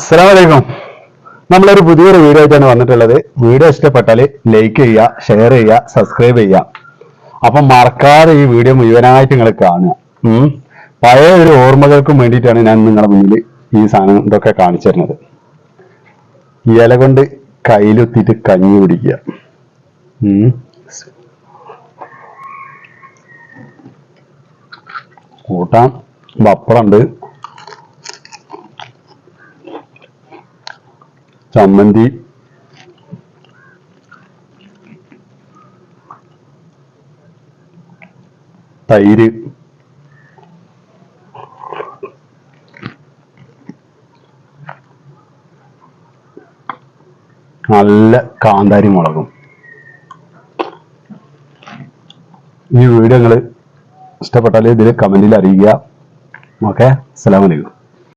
അസ്സലാമലൈക്കും. നമ്മളൊരു പുതിയൊരു വീഡിയോ ആയിട്ടാണ് വന്നിട്ടുള്ളത്. വീഡിയോ ഇഷ്ടപ്പെട്ടാൽ ലൈക്ക് ചെയ്യുക, ഷെയർ ചെയ്യുക, സബ്സ്ക്രൈബ് ചെയ്യുക. അപ്പം മറക്കാതെ ഈ വീഡിയോ മുഴുവനായിട്ട് നിങ്ങൾ കാണുക. പഴയ ഒരു ഓർമ്മകൾക്കും വേണ്ടിയിട്ടാണ് ഞാൻ നിങ്ങളുടെ മുന്നിൽ ഈ സാധനം ഇതൊക്കെ കാണിച്ചു തരുന്നത്. ഇല കൊണ്ട് കയ്യിലുത്തിയിട്ട് കഞ്ഞി കുടിക്കുക. കൂട്ടാൻ പപ്പടമുണ്ട്, ചമ്മന്തി, തൈര്, നല്ല കാന്താരി മുളകും. ഈ വീഡിയോ നിങ്ങൾ ഇഷ്ടപ്പെട്ടാൽ ഇതിൽ കമന്റിൽ അറിയിക്കുക. ഓക്കെ, അസ്സലാമു അലൈക്കും.